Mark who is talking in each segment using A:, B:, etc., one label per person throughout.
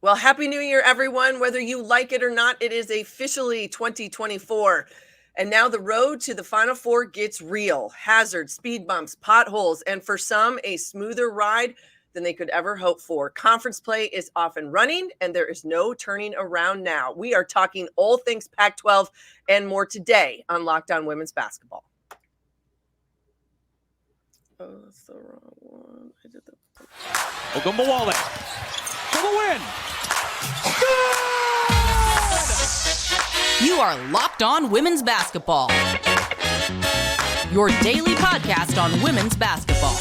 A: Well, Happy New Year, everyone. Whether you like it or not, it is officially 2024. And now the road to the Final Four gets real. Hazards, speed bumps, potholes, and for some, a smoother ride than they could ever hope for. Conference play is off and running, and there is no turning around now. We are talking all things Pac-12 and more today on Locked On Women's Basketball. Oh, that's the wrong one. I did the
B: Ogunbowale for the win.
C: You are Locked On Women's Basketball, your daily podcast on women's basketball.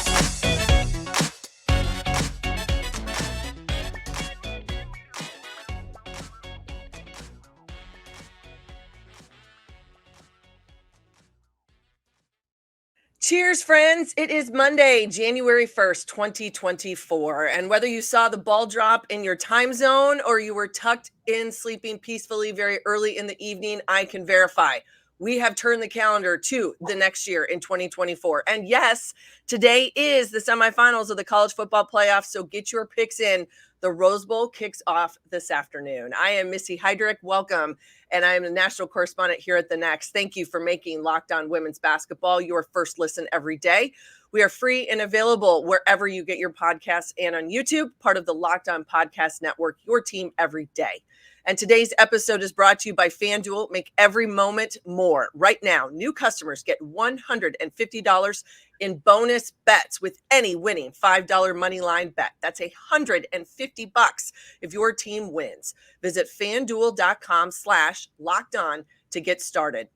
A: Cheers, friends. It is Monday, January 1st, 2024. And whether you saw the ball drop in your time zone or you were tucked in sleeping peacefully very early in the evening, I can verify. We have turned the calendar to the next year in 2024. And yes, today is the semifinals of the college football playoffs. So get your picks in. The Rose Bowl kicks off this afternoon. I am Missy Heidrick. Welcome. And I am the national correspondent here at The Next. Thank you for making Locked On Women's Basketball your first listen every day. We are free and available wherever you get your podcasts and on YouTube, part of the Locked On Podcast Network, your team every day. And today's episode is brought to you by FanDuel. Make every moment more. Right now, new customers get $150 in bonus bets with any winning $5 money line bet. That's $150 if your team wins. Visit FanDuel.com/lockedon to get started.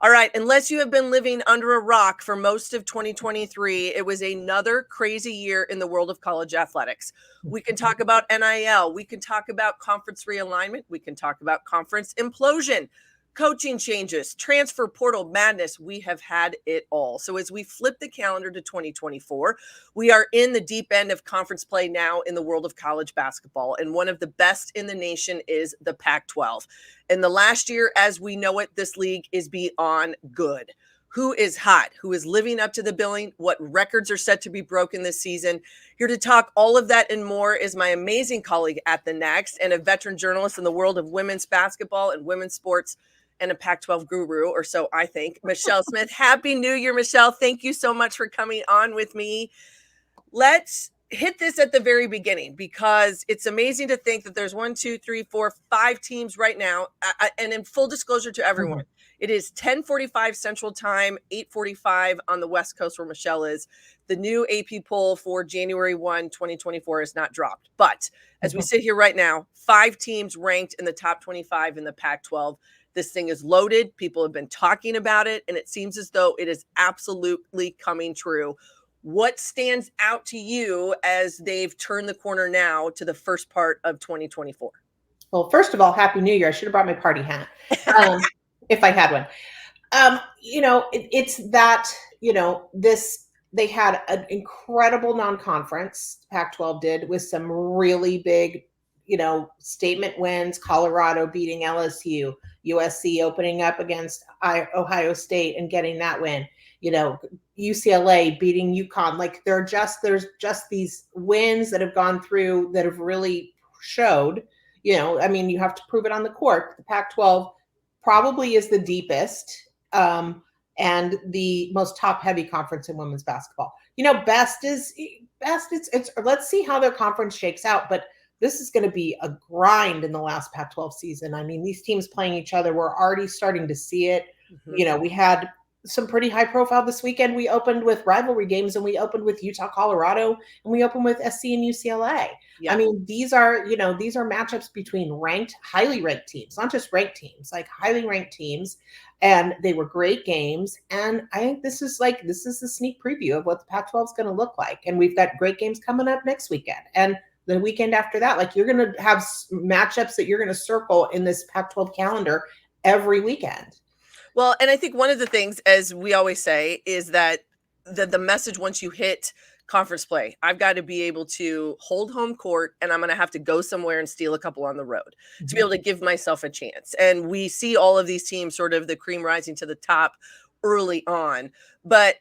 A: All right, unless you have been living under a rock for most of 2023, it was another crazy year in the world of college athletics. We can talk about NIL. We can talk about conference realignment. We can talk about conference implosion, coaching changes, transfer portal madness. We have had it all. So as we flip the calendar to 2024, we are in the deep end of conference play now in the world of college basketball. And one of the best in the nation is the Pac-12. In the last year, as we know it, this league is beyond good. Who is hot? Who is living up to the billing? What records are set to be broken this season? Here to talk all of that and more is my amazing colleague at The Next and a veteran journalist in the world of women's basketball and women's sports, and a Pac-12 guru, or so I think, Michelle Smith. Happy New Year, Michelle. Thank you so much for coming on with me. Let's hit this at the very beginning because it's amazing to think that there's 5 teams right now. And in full disclosure to everyone, it is 10:45 Central Time, 8:45 on the West Coast where Michelle is. The new AP poll for January 1, 2024 is not dropped. But as we sit here right now, 5 teams ranked in the top 25 in the Pac-12. This thing is loaded. People have been talking about it, and it seems as though it is absolutely coming true. What stands out to you as they've turned the corner now to the first part of 2024?
D: Well, first of all, Happy New Year. I should have brought my party hat if I had one. It's that, they had an incredible non-conference, Pac-12 did, with some really big, statement wins. Colorado beating LSU, USC opening up against Ohio State and getting that win, UCLA beating UConn. Like there's just these wins that have gone through that have really showed, you have to prove it on the court. The Pac-12 probably is the deepest and the most top heavy conference in women's basketball. Best. It's let's see how their conference shakes out, but this is going to be a grind in the last Pac-12 season. I mean, these teams playing each other, we're already starting to see it. Mm-hmm. We had some pretty high profile this weekend. We opened with rivalry games and we opened with Utah, Colorado, and we opened with SC and UCLA. Yeah. I mean, these are matchups between highly ranked teams, not just ranked teams, like highly ranked teams. And they were great games. And I think this is the sneak preview of what the Pac-12 is going to look like. And we've got great games coming up next weekend. And the weekend after that, you're going to have matchups that you're going to circle in this Pac-12 calendar every weekend.
A: Well, and I think one of the things, as we always say, is that the message once you hit conference play, I've got to be able to hold home court and I'm going to have to go somewhere and steal a couple on the road to be able to give myself a chance. And we see all of these teams, sort of the cream rising to the top early on. But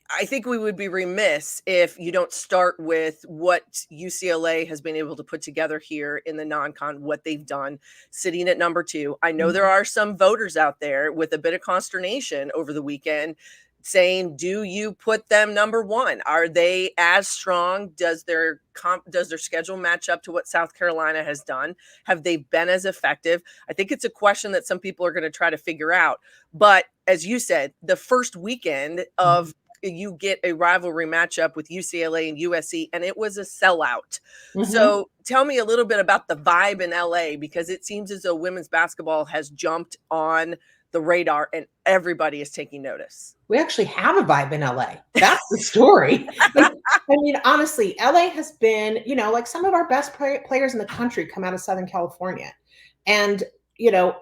A: I think we would be remiss if you don't start with what UCLA has been able to put together here in the non-con, what they've done sitting at number 2. I know there are some voters out there with a bit of consternation over the weekend saying, do you put them number 1? Are they as strong? Does their schedule match up to what South Carolina has done? Have they been as effective? I think it's a question that some people are going to try to figure out. But as you said, the first weekend of you get a rivalry matchup with UCLA and USC, and it was a sellout. So tell me a little bit about the vibe in LA, because it seems as though women's basketball has jumped on the radar and everybody is taking notice.
D: We actually have a vibe in LA. That's the story. I mean, honestly, LA has been, like some of our best players in the country come out of Southern California. And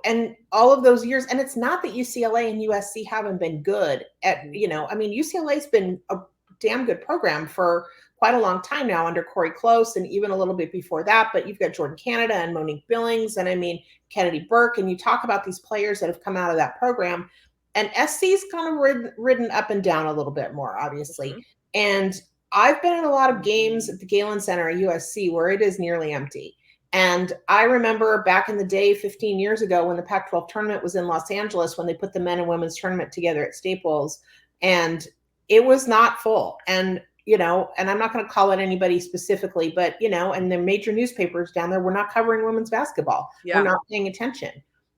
D: and all of those years, and it's not that UCLA and USC haven't been good at, UCLA's been a damn good program for quite a long time now under Corey Close and even a little bit before that. But you've got Jordan Canada and Monique Billings and Kennedy Burke. And you talk about these players that have come out of that program, and SC's kind of ridden up and down a little bit more, obviously. And I've been in a lot of games at the Galen Center at USC where it is nearly empty. And I remember back in the day, 15 years ago, when the Pac-12 tournament was in Los Angeles, when they put the men and women's tournament together at Staples, and it was not full. And, and I'm not going to call it anybody specifically, but, and the major newspapers down there were not covering women's basketball. Yeah. We're not paying attention.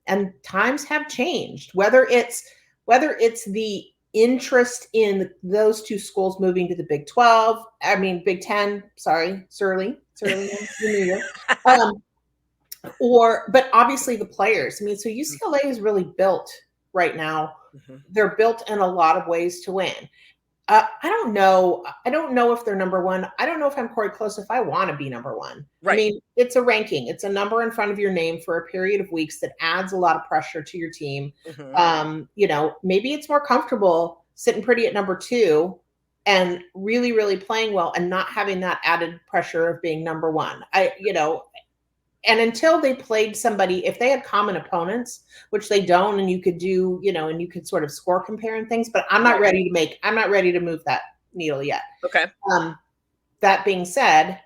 D: And times have changed, whether it's the interest in those two schools moving to the Big 12, Big 10, sorry, Surly New Year. But obviously the players. So UCLA is really built right now. They're built in a lot of ways to win. I don't know if they're number 1. I don't know if I'm Corey Close if I want to be number 1. Right. It's a ranking. It's a number in front of your name for a period of weeks that adds a lot of pressure to your team. Maybe it's more comfortable sitting pretty at number 2 and really, really playing well and not having that added pressure of being number 1. And until they played somebody, if they had common opponents, which they don't, and you could do, and you could sort of score compare and things, but I'm not ready to move that needle yet. Okay. That being said,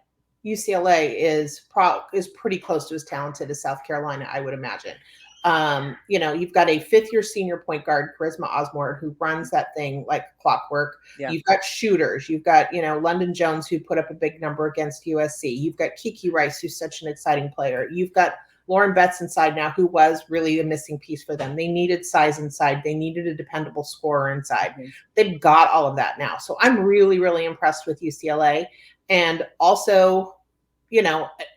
D: UCLA is pretty close to as talented as South Carolina, I would imagine. You've got a 5th-year senior point guard, Charisma Osmore, who runs that thing like clockwork. Yeah. You've got shooters. You've got, London Jones, who put up a big number against USC. You've got Kiki Rice, who's such an exciting player. You've got Lauren Betts inside now, who was really a missing piece for them. They needed size inside. They needed a dependable scorer inside. They've got all of that now. So I'm really, really impressed with UCLA. And also,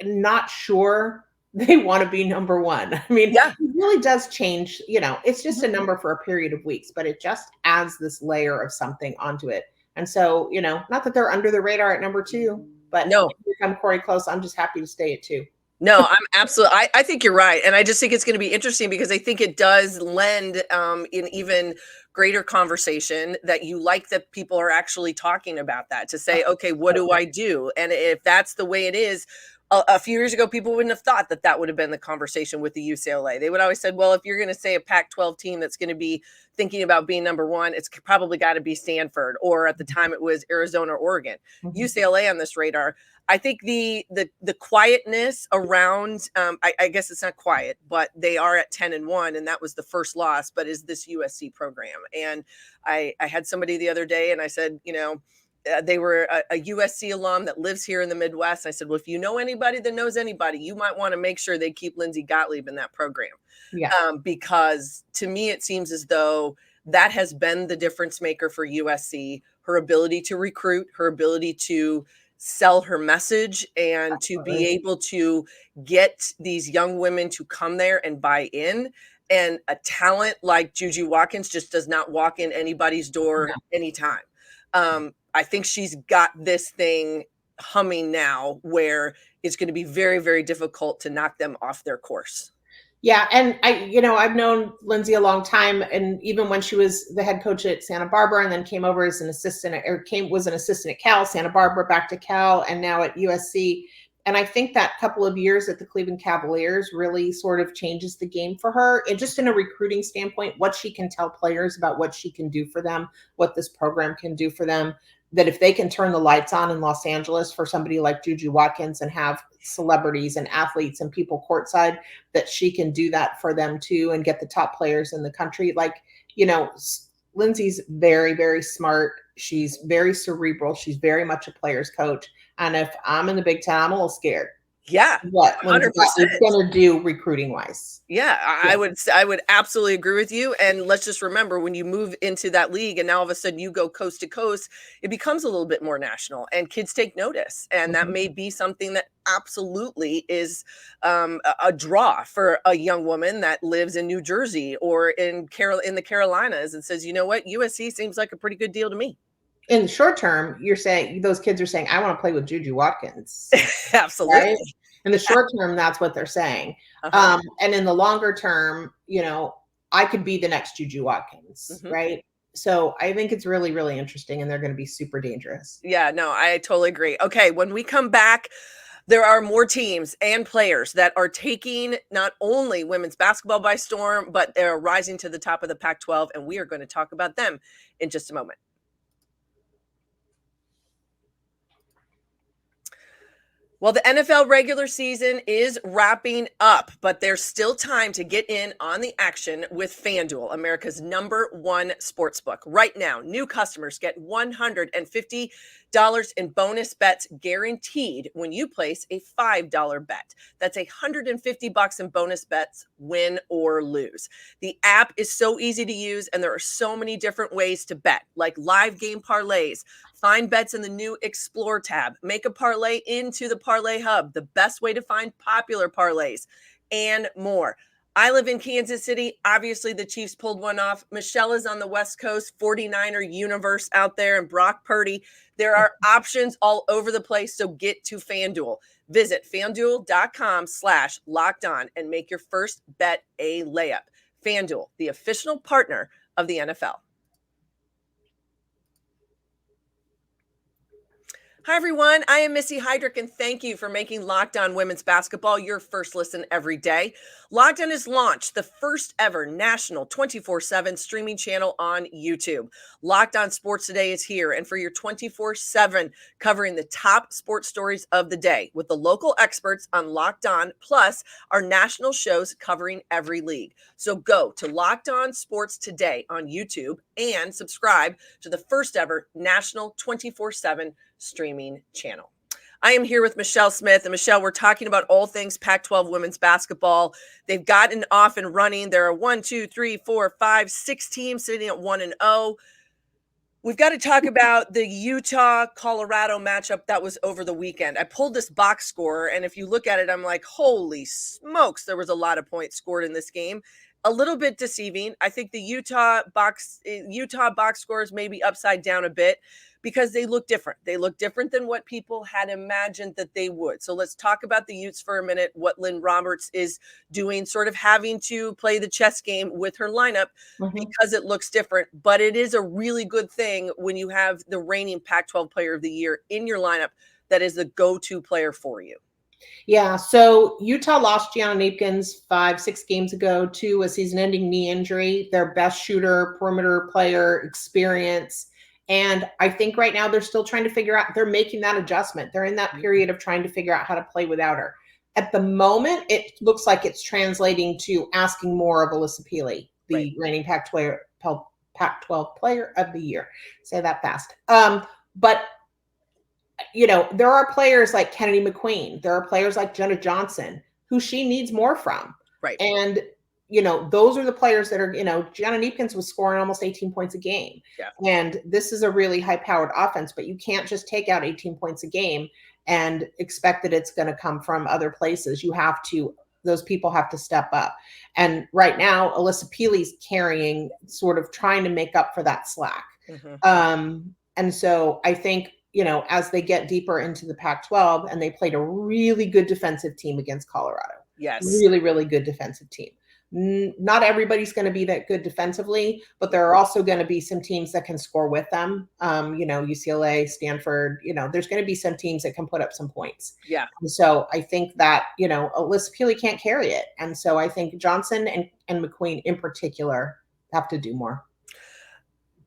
D: not sure they want to be number 1. It really does change. It's just a number for a period of weeks, but it just adds this layer of something onto it. And so, not that they're under the radar at number 2, but no, if I'm Corey Close, I'm just happy to stay at 2.
A: No, I'm absolutely. I think you're right. And I just think it's going to be interesting because I think it does lend an even greater conversation that you like that people are actually talking about that to say, okay, what do I do? And if that's the way it is, a few years ago, people wouldn't have thought that would have been the conversation with the UCLA. They would always said, well, if you're going to say a Pac-12 team that's going to be thinking about being number 1, it's probably got to be Stanford, or at the time it was Arizona or Oregon. UCLA on this radar. I think the quietness around, I guess it's not quiet, but they are at 10-1, and that was the first loss, but is this USC program. And I had somebody the other day, and I said, they were a USC alum that lives here in the Midwest. I said, well, if you know anybody that knows anybody, you might want to make sure they keep Lindsay Gottlieb in that program. Yeah. Because to me, it seems as though that has been the difference maker for USC, her ability to recruit, her ability to sell her message, and to be able to get these young women to come there and buy in. And a talent like Juju Watkins just does not walk in anybody's door anytime. I think she's got this thing humming now where it's going to be very, very difficult to knock them off their course.
D: Yeah. And I've known Lindsay a long time. And even when she was the head coach at Santa Barbara and then came over as an assistant, was an assistant at Cal, Santa Barbara, back to Cal, and now at USC. And I think that couple of years at the Cleveland Cavaliers really sort of changes the game for her. And just in a recruiting standpoint, what she can tell players about what she can do for them, what this program can do for them, that if they can turn the lights on in Los Angeles for somebody like Juju Watkins and have celebrities and athletes and people courtside, that she can do that for them too and get the top players in the country. Like, Lindsay's very, very smart. She's very cerebral. She's very much a player's coach. And if I'm in the Big Ten, I'm a little scared.
A: Yeah,
D: What
A: 100%.
D: Lindsay's going to do recruiting wise.
A: Yeah, I would absolutely agree with you. And let's just remember, when you move into that league and now all of a sudden you go coast to coast, it becomes a little bit more national and kids take notice. And that may be something that absolutely is a draw for a young woman that lives in New Jersey or in the Carolinas and says, you know what, USC seems like a pretty good deal to me.
D: In the short term, you're saying those kids are saying, I want to play with Juju Watkins.
A: Absolutely.
D: Right? In the short term, that's what they're saying. And in the longer term, I could be the next Juju Watkins, right? So I think it's really, really interesting, and they're going to be super dangerous.
A: Yeah, no, I totally agree. Okay, when we come back, there are more teams and players that are taking not only women's basketball by storm, but they're rising to the top of the Pac-12, and we are going to talk about them in just a moment. Well, the NFL regular season is wrapping up, but there's still time to get in on the action with FanDuel, America's #1 sportsbook. Right now, new customers get $150 in bonus bets guaranteed when you place a $5 bet. That's $150 in bonus bets, win or lose. The app is so easy to use, and there are so many different ways to bet, like live game parlays. Find bets in the new Explore tab. Make a parlay into the Parlay Hub, the best way to find popular parlays, and more. I live in Kansas City. Obviously, the Chiefs pulled one off. Michelle is on the West Coast, 49er universe out there, and Brock Purdy. There are options all over the place, so get to FanDuel. Visit FanDuel.com/lockedon and make your first bet a layup. FanDuel, the official partner of the NFL. Hi, everyone. I am Missy Heidrick, and thank you for making Locked On Women's Basketball your first listen every day. Locked On has launched the first ever national 24/7 streaming channel on YouTube. Locked On Sports Today is here, and for your 24/7 covering the top sports stories of the day with the local experts on Locked On, plus our national shows covering every league. So go to Locked On Sports Today on YouTube and subscribe to the first ever national 24/7 streaming channel. I am here with Michelle Smith, and Michelle, we're talking about all things Pac-12 women's basketball. They've gotten off and running. There are 6 teams sitting at 1-0. We've got to talk about the Utah-Colorado matchup that was over the weekend. I pulled this box score, and if you look at it, I'm like, holy smokes, there was a lot of points scored in this game. A little bit deceiving. I think the Utah box scores may be upside down a bit because they look different. They look different than what people had imagined that they would. So let's talk about the Utes for a minute, what Lynn Roberts is doing, sort of having to play the chess game with her lineup because it looks different. But it is a really good thing when you have the reigning Pac-12 Player of the Year in your lineup that is the go-to player for you.
D: Yeah, so Utah lost Gianna Napkins 5-6 games ago to a season-ending knee injury. Their best shooter, perimeter player, experience. And I think right now they're still trying to figure out, they're making that adjustment. They're in that period of trying to figure out how to play without her. At the moment, it looks like it's translating to asking more of Alyssa Peely, the reigning Pac-12 Player of the Year. Say that fast. But there are players like Kennedy McQueen. There are players like Jenna Johnson who she needs more from.
A: Right.
D: And, those are the players that are, Gianna Napkins was scoring almost 18 points a game.
A: Yeah.
D: And this is a really high-powered offense, but you can't just take out 18 points a game and expect that it's going to come from other places. Those people have to step up. And right now, Alyssa Peely's carrying, sort of trying to make up for that slack. And so I think, as they get deeper into the Pac-12, and they played a really good defensive team against Colorado.
A: Yes.
D: Really, really good defensive team. Not everybody's going to be that good defensively, but there are also going to be some teams that can score with them. UCLA, Stanford, there's going to be some teams that can put up some points.
A: Yeah.
D: And so I think that, Alyssa Peely can't carry it. And so I think Johnson and McQueen in particular have to do more.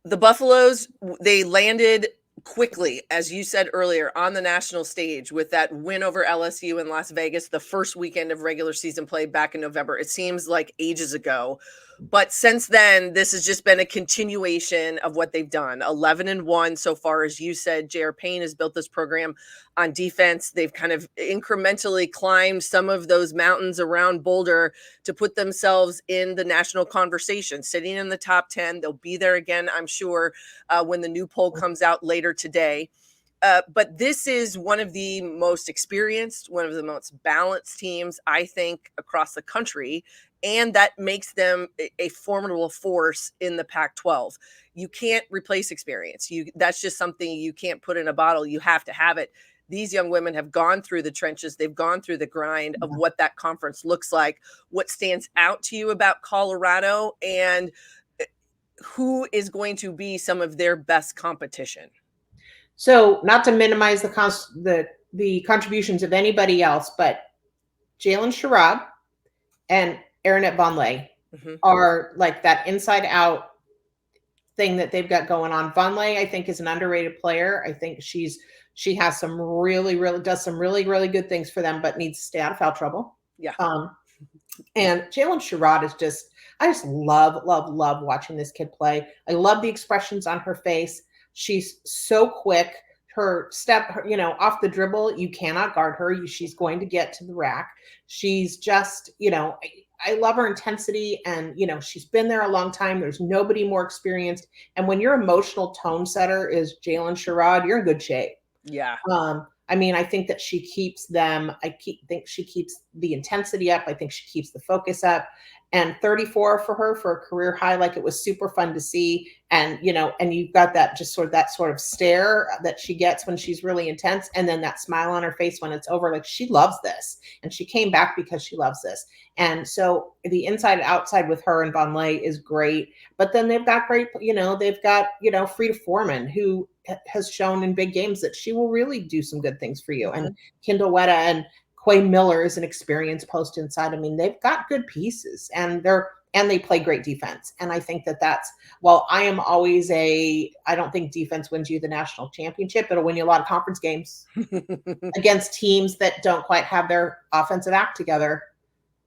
A: The Buffaloes, they landed quickly, as you said earlier, on the national stage with that win over LSU in Las Vegas, the first weekend of regular season play back in November. It seems like ages ago. But since then, this has just been a continuation of what they've done. 11-1 so far, as you said. J.R. Payne has built this program on defense. They've kind of incrementally climbed some of those mountains around Boulder to put themselves in the national conversation, sitting in the top 10. They'll be there again, I'm sure, when the new poll comes out later today. But this is one of the most experienced, one of the most balanced teams, I think, across the country. And that makes them a formidable force in the Pac-12. You can't replace experience. That's just something you can't put in a bottle. You have to have it. These young women have gone through the trenches. They've gone through the grind of what that conference looks like. What stands out to you about Colorado, and who is going to be some of their best competition?
D: So, not to minimize the contributions of anybody else, but Jalen Sherrod and Aaronette Vonleh are like that inside out thing that they've got going on. Vonleh, I think, is an underrated player. I think she has some does some really, really good things for them, but needs to stay out of foul trouble.
A: Yeah.
D: And Jalen Sherrod is I just love watching this kid play. I love the expressions on her face. She's so quick. Her step, off the dribble, you cannot guard her. She's going to get to the rack. She's just, I love her intensity, and, she's been there a long time. There's nobody more experienced. And when your emotional tone setter is Jalen Sherrod, you're in good shape.
A: Yeah.
D: I think that she keeps them. Think she keeps the intensity up. I think she keeps the focus up. And 34 for her for a career high, like, it was super fun to see. And, and you've got that sort of stare that she gets when she's really intense, and then that smile on her face when it's over. Like, she loves this, and she came back because she loves this. And so the inside outside with her and Vonleh is great. But then they've got Frida Foreman, who has shown in big games that she will really do some good things for you. And Kendall Wetta and Quay Miller is an experienced post inside. They've got good pieces, and they play great defense. And I think that's, well, I am always I don't think defense wins you the national championship. It'll win you a lot of conference games against teams that don't quite have their offensive act together.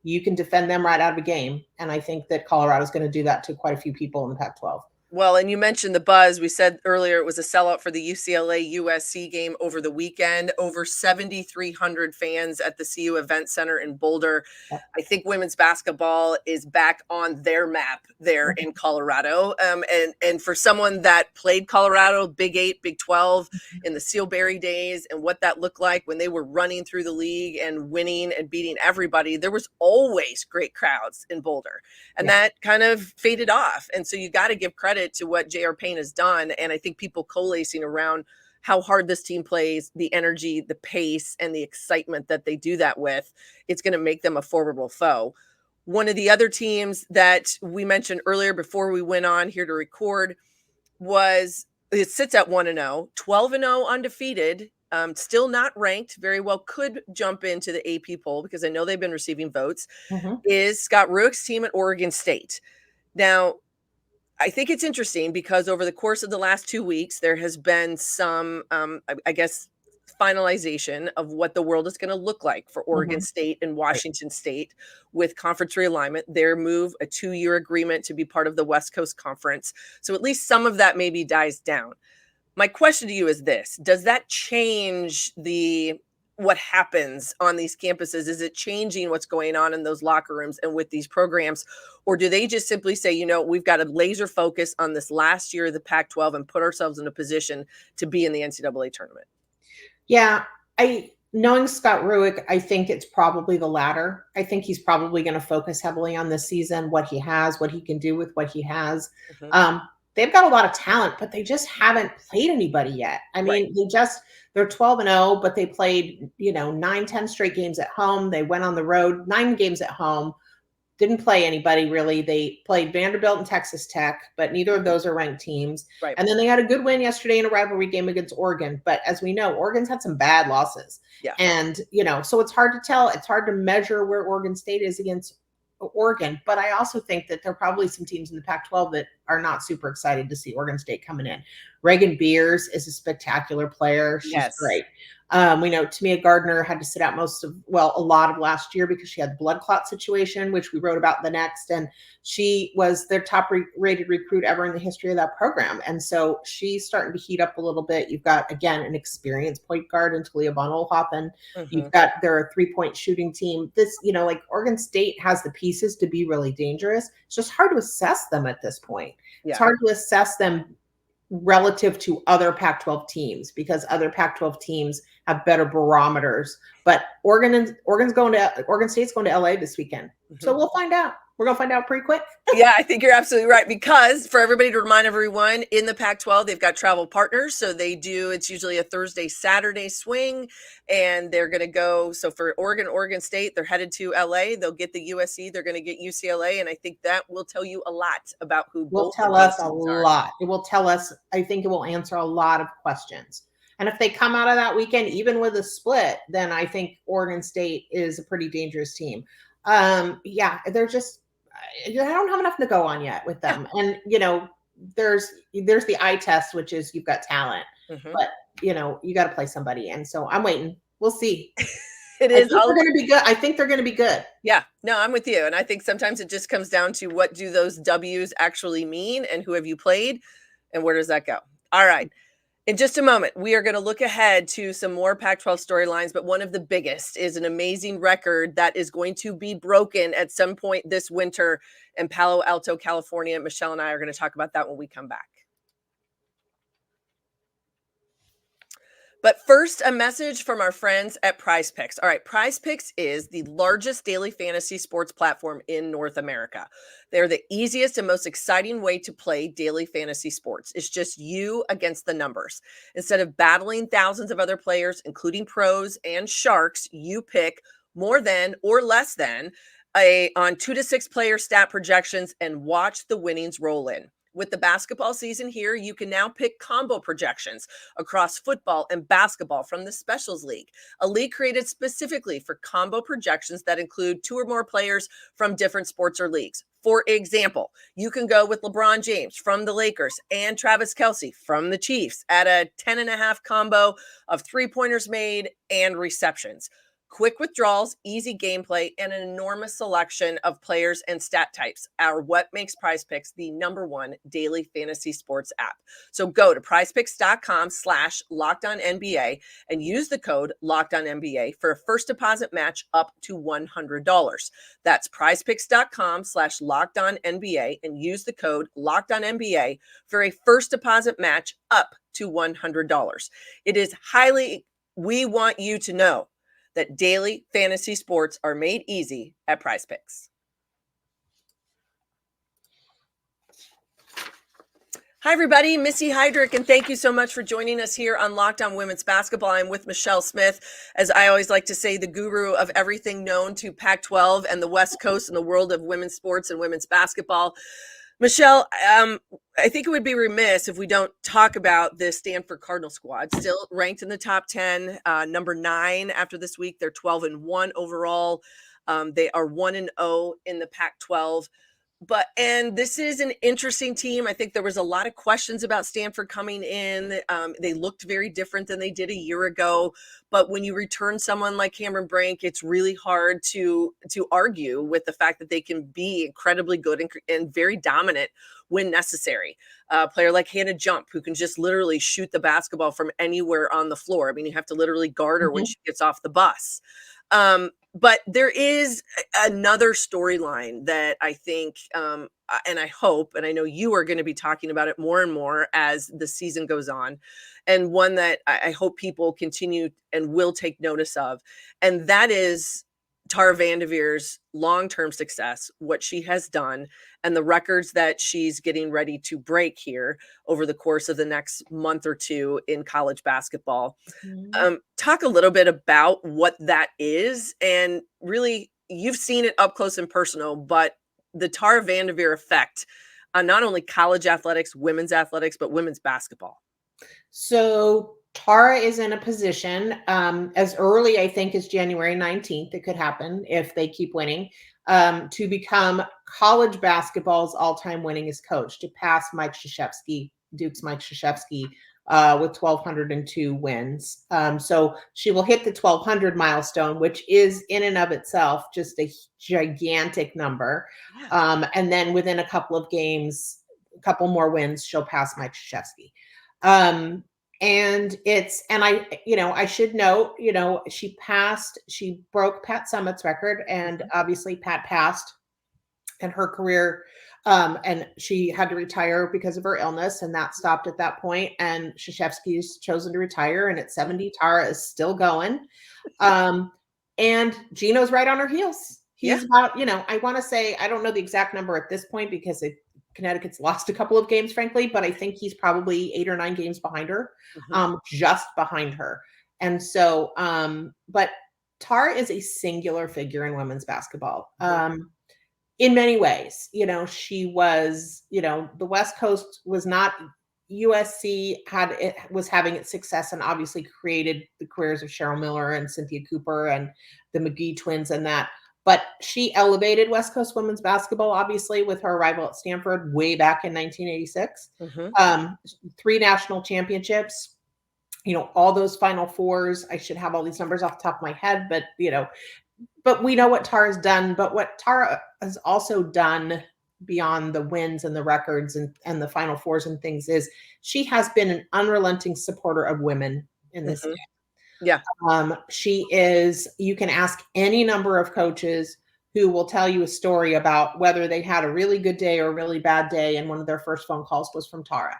D: You can defend them right out of a game. And I think that Colorado's going to do that to quite a few people in the Pac-12.
A: Well, and you mentioned the buzz. We said earlier it was a sellout for the UCLA USC game over the weekend. Over 7,300 fans at the CU Event Center in Boulder. I think women's basketball is back on their map there in Colorado. And for someone that played Colorado, Big 8, Big 12 in the Sealberry days, and what that looked like when they were running through the league and winning and beating everybody, there was always great crowds in Boulder. And that kind of faded off. And so you got to give credit to what J.R. Payne has done. And I think people coalescing around how hard this team plays, the energy, the pace, and the excitement that they do that with, it's going to make them a formidable foe. One of the other teams that we mentioned earlier before we went on here to record it sits at 1-0, 12-0 undefeated, still not ranked, very well could jump into the AP poll because I know they've been receiving votes, is Scott Rueck's team at Oregon State. Now, I think it's interesting because over the course of the last 2 weeks, there has been some, finalization of what the world is going to look like for Oregon State and Washington State with conference realignment, their move, a 2-year agreement to be part of the West Coast Conference. So at least some of that maybe dies down. My question to you is this: does that change what happens on these campuses? Is it changing what's going on in those locker rooms and with these programs? Or do they just simply say, we've got to laser focus on this last year of the Pac-12 and put ourselves in a position to be in the NCAA tournament?
D: Yeah, knowing Scott Rueck, I think it's probably the latter. I think he's probably going to focus heavily on this season, what he has, what he can do with what he has. They've got a lot of talent, but they just haven't played anybody yet. They're 12-0, but they played, 9-10 straight games at home. They went on the road, 9 games at home. didn't play anybody really. They played Vanderbilt and Texas Tech, but neither of those are ranked teams.
A: Right.
D: And then they had a good win yesterday in a rivalry game against Oregon. But as we know, Oregon's had some bad losses.
A: Yeah.
D: And, so it's hard to tell. It's hard to measure where Oregon State is against Oregon. But I also think that there are probably some teams in the Pac-12 that are not super excited to see Oregon State coming in. Reagan Beers is a spectacular player. She's great. We know Tamia Gardner had to sit out a lot of last year because she had the blood clot situation, which we wrote about the next. And she was their top rated recruit ever in the history of that program. And so she's starting to heat up a little bit. You've got, again, an experienced point guard in Talia von Oelhoffen. You've got their 3-point shooting team. This, Oregon State has the pieces to be really dangerous. It's just hard to assess them at this point.
A: Yeah.
D: It's hard to assess them relative to other Pac-12 teams because other Pac-12 teams have better barometers. But Oregon State's going to LA this weekend. So we'll find out. We're going to find out pretty quick.
A: Yeah, I think you're absolutely right. Because for everybody to remind everyone, in the Pac-12, they've got travel partners. So it's usually a Thursday, Saturday swing. And they're going to go. So for Oregon State, they're headed to LA. They'll get the USC. They're going to get UCLA. And I think that will tell you a lot about who
D: will tell us a lot. It will tell us, I think it will answer a lot of questions. And if they come out of that weekend, even with a split, then I think Oregon State is a pretty dangerous team. They're just, I don't have enough to go on yet with them. And, there's the eye test, which is you've got talent, but you got to play somebody. And so I'm waiting. We'll see.
A: It is.
D: They're going to be good. I think they're going to be good.
A: Yeah, no, I'm with you. And I think sometimes it just comes down to what do those W's actually mean and who have you played and where does that go? All right. In just a moment, we are going to look ahead to some more Pac-12 storylines, but one of the biggest is an amazing record that is going to be broken at some point this winter in Palo Alto, California. Michelle and I are going to talk about that when we come back. But first, a message from our friends at Prize Picks. All right, Prize Picks is the largest daily fantasy sports platform in North America. They're the easiest and most exciting way to play daily fantasy sports. It's just you against the numbers. Instead of battling thousands of other players, including pros and sharks, you pick more than or less than on 2 to 6 player stat projections and watch the winnings roll in. With the basketball season here, you can now pick combo projections across football and basketball from the Specials League, a league created specifically for combo projections that include 2 or more players from different sports or leagues. For example, you can go with LeBron James from the Lakers and Travis Kelce from the Chiefs at a 10.5 combo of 3-pointers made and receptions. Quick withdrawals, easy gameplay, and an enormous selection of players and stat types are what makes Prize Picks the #1 daily fantasy sports app. So go to prizepicks.com/LockedOnNBA and use the code LockedOnNBA for a first deposit match up to $100. That's prizepicks.com/LockedOnNBA and use the code LockedOnNBA for a first deposit match up to $100. We want you to know that daily fantasy sports are made easy at Prize Picks. Hi, everybody. Missy Heidrick, and thank you so much for joining us here on Locked On Women's Basketball. I'm with Michelle Smith, as I always like to say, the guru of everything known to Pac-12 and the West Coast in the world of women's sports and women's basketball. Michelle, I think it would be remiss if we don't talk about the Stanford Cardinal squad, still ranked in the top 10, number 9 after this week. They're 12-1 overall. They are 1-0 in the Pac-12. And this is an interesting team. I think there was a lot of questions about Stanford coming in. They looked very different than they did a year ago. But when you return someone like Cameron Brink, it's really hard to argue with the fact that they can be incredibly good and very dominant when necessary. A player like Hannah Jump, who can just literally shoot the basketball from anywhere on the floor. I mean, you have to literally guard her when she gets off the bus. But there is another storyline that I think, and I hope, and I know you are going to be talking about it more and more as the season goes on, and one that I hope people continue and will take notice of, and that is Tara Vanderveer's long-term success, what she has done, and the records that she's getting ready to break here over the course of the next month or two in college basketball. Talk a little bit about what that is and really you've seen it up close and personal, but the Tara Vanderveer effect on not only college athletics, women's athletics, but women's basketball.
D: So Tara is in a position as early, I think, as January 19th. It could happen if they keep winning, to become college basketball's all-time winningest coach, to pass Mike Krzyzewski, Duke's Mike Krzyzewski, with 1,202 wins. So she will hit the 1,200 milestone, which is in and of itself just a gigantic number. And then within a couple of games, a couple more wins, she'll pass Mike Krzyzewski. And I should note, she broke Pat Summitt's record, and obviously Pat passed in her career. And she had to retire because of her illness, and that stopped at that point. And Krzyzewski's chosen to retire, and at 70, Tara is still going. And Gino's right on her heels. He's about, I want to say, I don't know the exact number at this point because Connecticut's lost a couple of games, frankly, but I think he's probably 8 or 9 games behind her, just behind her. And so, but Tara is a singular figure in women's basketball. In many ways, she was, the West Coast was not, USC was having its success and obviously created the careers of Cheryl Miller and Cynthia Cooper and the McGee twins and that. But she elevated West Coast women's basketball, obviously, with her arrival at Stanford way back in 1986. 3 national championships, all those Final Fours. I should have all these numbers off the top of my head, but, but we know what Tara's done. But what Tara has also done beyond the wins and the records and the Final Fours and things is she has been an unrelenting supporter of women in this game.
A: Yeah.
D: She is, you can ask any number of coaches who will tell you a story about whether they had a really good day or a really bad day. And one of their first phone calls was from Tara,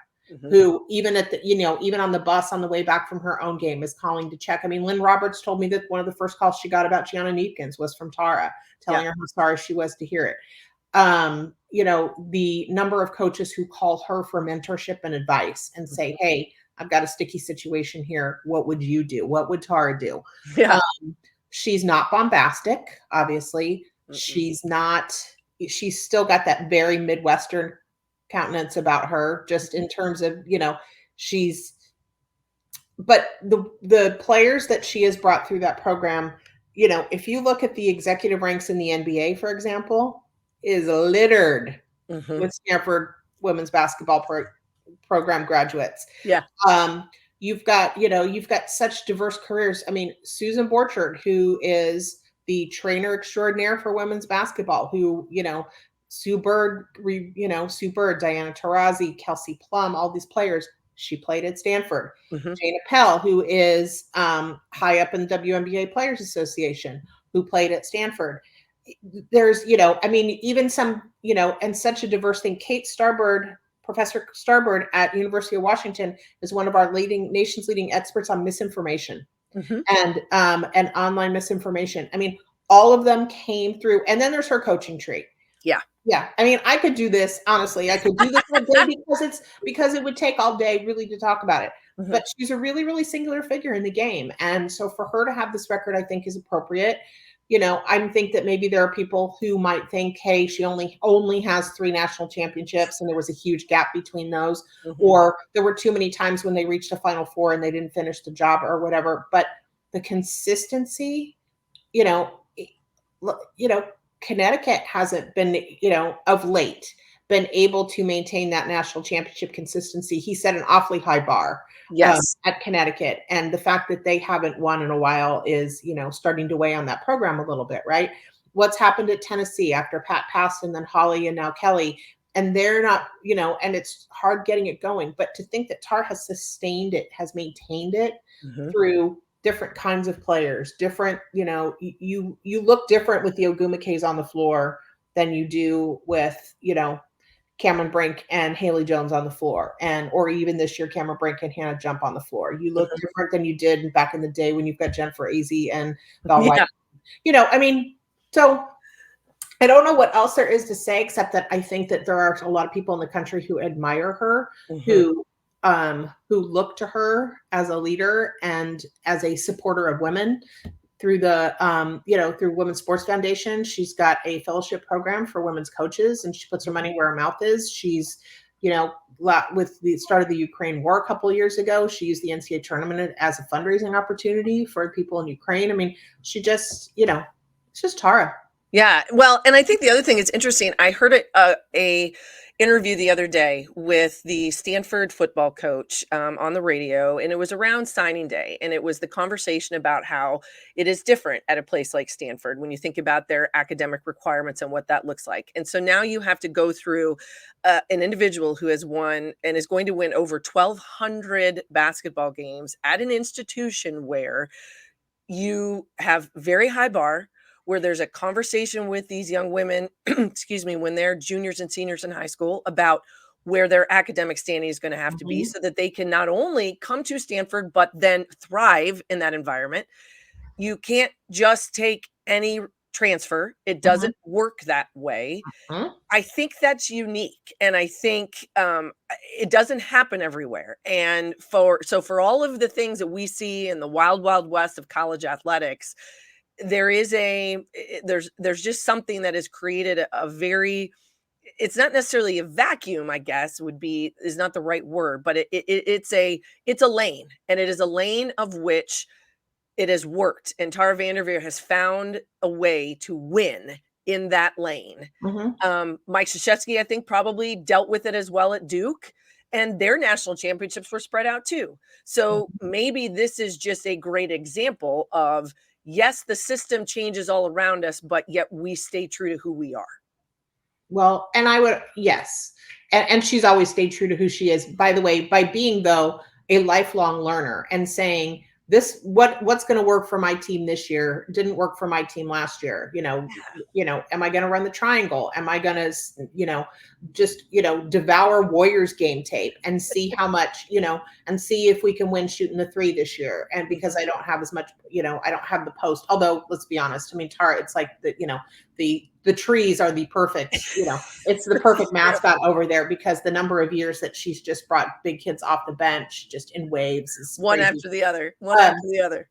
D: who even at the, even on the bus on the way back from her own game is calling to check. I mean, Lynn Roberts told me that one of the first calls she got about Gianna Neepkins was from Tara, telling her how sorry she was to hear it. The number of coaches who call her for mentorship and advice and say, hey, I've got a sticky situation here. What would you do? What would Tara do?
A: Yeah.
D: She's not bombastic, obviously. She's still got that very Midwestern countenance about her, just in terms of, but the players that she has brought through that program, if you look at the executive ranks in the NBA, for example, is littered with Stanford women's basketball program graduates. Yeah. You've got such diverse careers. I mean, Susan Borchard, who is the trainer extraordinaire for women's basketball, who, Sue Bird, Diana Taurasi, Kelsey Plum, all these players, she played at Stanford. Jayne Appel, who is high up in the WNBA Players Association, who played at Stanford. There's, even some, and such a diverse thing. Kate Starbird, Professor Starbird at University of Washington, is one of our nation's leading experts on misinformation and online misinformation. I mean, all of them came through. And then there's her coaching tree. Yeah. Yeah. I mean, I could do this, honestly. I could do this all day because it would take all day really to talk about it. But she's a really, really singular figure in the game. And so for her to have this record, I think is appropriate. I think that maybe there are people who might think, hey, she only has 3 national championships and there was a huge gap between those, or there were too many times when they reached a Final Four and they didn't finish the job or whatever. But the consistency, Connecticut hasn't been, of late, been able to maintain that national championship consistency. He set an awfully high bar at Connecticut. And the fact that they haven't won in a while is, starting to weigh on that program a little bit, right? What's happened at Tennessee after Pat passed and then Holly and now Kelly, and they're not, and it's hard getting it going. But to think that Tara has sustained it, has maintained it through different kinds of players, different, you look different with the Ogumekes on the floor than you do with, Cameron Brink and Haley Jones on the floor, or even this year, Cameron Brink and Hannah Jump on the floor. You look different than you did back in the day when you've got Jennifer Azzi and Val White. So I don't know what else there is to say, except that I think that there are a lot of people in the country who admire her, who look to her as a leader and as a supporter of women. through the through Women's Sports Foundation. She's got a fellowship program for women's coaches, and she puts her money where her mouth is. She's, with the start of the Ukraine war a couple of years ago, she used the NCAA tournament as a fundraising opportunity for people in Ukraine. I mean, she just, it's just Tara.
A: Yeah. Well, and I think the other thing is interesting. I heard a interview the other day with the Stanford football coach on the radio, and it was around signing day. And it was the conversation about how it is different at a place like Stanford when you think about their academic requirements and what that looks like. And so now you have to go through an individual who has won and is going to win over 1,200 basketball games at an institution where you have very high bar, where there's a conversation with these young women, excuse me, when they're juniors and seniors in high school about where their academic standing is going to have to be so that they can not only come to Stanford, but then thrive in that environment. You can't just take any transfer. It doesn't work that way. I think that's unique. And I think it doesn't happen everywhere. And for all of the things that we see in the wild, wild west of college athletics, there's just something that has created a very, it's not necessarily a vacuum, I guess is not the right word, but it's a lane, and it is a lane of which it has worked. And Tara Vanderveer has found a way to win in that lane. Mike Krzyzewski, I think, probably dealt with it as well at Duke, and their national championships were spread out too. So maybe this is just a great example of, yes, the system changes all around us, but yet we stay true to who we are.
D: Well, and yes. And she's always stayed true to who she is, by the way, by being, though, a lifelong learner and saying, what's going to work for my team this year didn't work for my team last year. Am I going to run the triangle? Am I going to, just, devour Warriors game tape and see how much, and see if we can win shooting the three this year? And because I don't have as much, I don't have the post, although let's be honest, I mean, Tara, it's like the trees are the perfect, it's the perfect mascot over there, because the number of years that she's just brought big kids off the bench just in waves is
A: one
D: crazy.
A: after the other, after the other.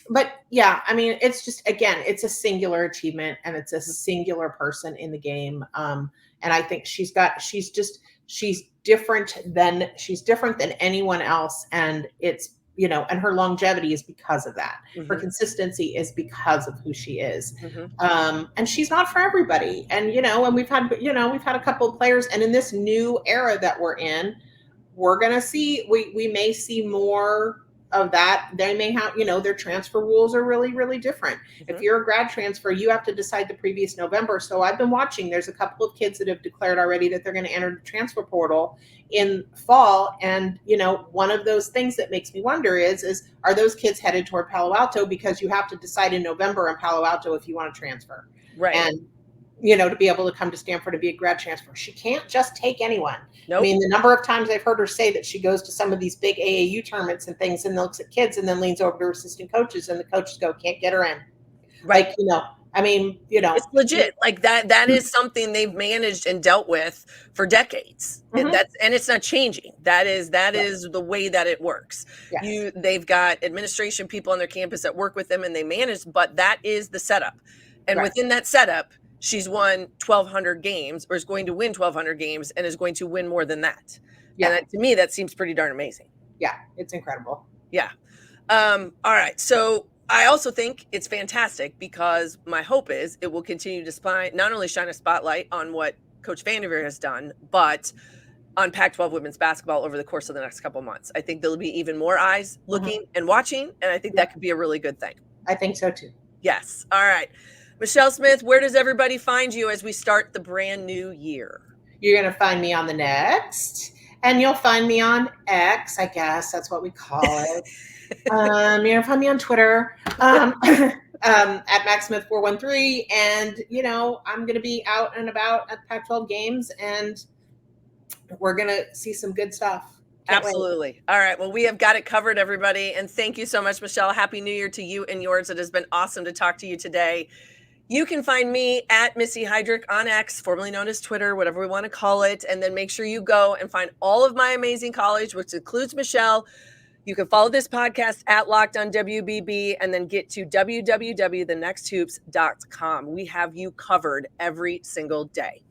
D: But yeah, I mean, it's just, again, it's a singular achievement, and it's a singular person in the game. And I think she's different than anyone else. And it's, and her longevity is because of that. Her consistency is because of who she is. And she's not for everybody. And, and we've had a couple of players, and in this new era that we're in, we're going to see, we may see more of that. They may have, their transfer rules are really, really different. If you're a grad transfer, you have to decide the previous November. So I've been watching, there's a couple of kids that have declared already that they're going to enter the transfer portal in fall. And, one of those things that makes me wonder is are those kids headed toward Palo Alto? Because you have to decide in November in Palo Alto if you want to transfer.
A: Right.
D: And, to be able to come to Stanford to be a grad transfer. She can't just take anyone.
A: Nope.
D: I mean, the number of times I've heard her say that she goes to some of these big AAU tournaments and things and looks at kids and then leans over to her assistant coaches, and the coaches go, can't get her in.
A: Right.
D: I mean,
A: it's legit. Like that is something they've managed and dealt with for decades. And it's not changing. That is the way that it works. Yes. They've got administration people on their campus that work with them and they manage, but that is the setup. And within that setup, she's won 1,200 games, or is going to win 1,200 games, and is going to win more than that. Yeah. And to me, that seems pretty darn amazing.
D: Yeah, it's incredible.
A: Yeah. All right. So I also think it's fantastic, because my hope is it will continue to not only shine a spotlight on what Coach Vanderveer has done, but on Pac-12 women's basketball over the course of the next couple of months. I think there'll be even more eyes looking and watching, and I think that could be a really good thing.
D: I think so too.
A: Yes. All right. Michelle Smith, where does everybody find you as we start the brand new year?
D: You're going to find me on the Next, and you'll find me on X, I guess that's what we call it. You're going to find me on Twitter at MaxSmith413, and I'm going to be out and about at Pac-12 games, and we're going to see some good stuff.
A: Absolutely. Wait. All right. Well, we have got it covered, everybody. And thank you so much, Michelle. Happy New Year to you and yours. It has been awesome to talk to you today. You can find me at Missy Heidrick on X, formerly known as Twitter, whatever we want to call it. And then make sure you go and find all of my amazing college, which includes Michelle. You can follow this podcast at Locked On WBB and then get to www.thenexthoops.com. We have you covered every single day.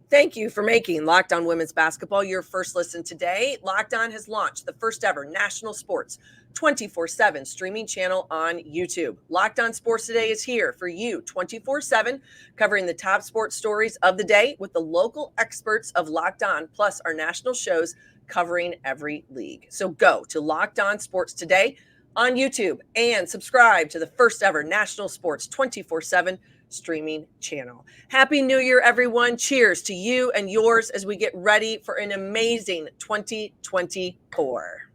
A: Thank you for making Locked On Women's Basketball your first listen today. Locked On has launched the first ever national sports 24/7 streaming channel on YouTube. Locked On Sports Today is here for you 24/7, covering the top sports stories of the day with the local experts of Locked On, plus our national shows covering every league. So go to Locked On Sports Today on YouTube and subscribe to the first ever national sports 24/7 streaming channel. Happy New Year, everyone. Cheers to you and yours as we get ready for an amazing 2024.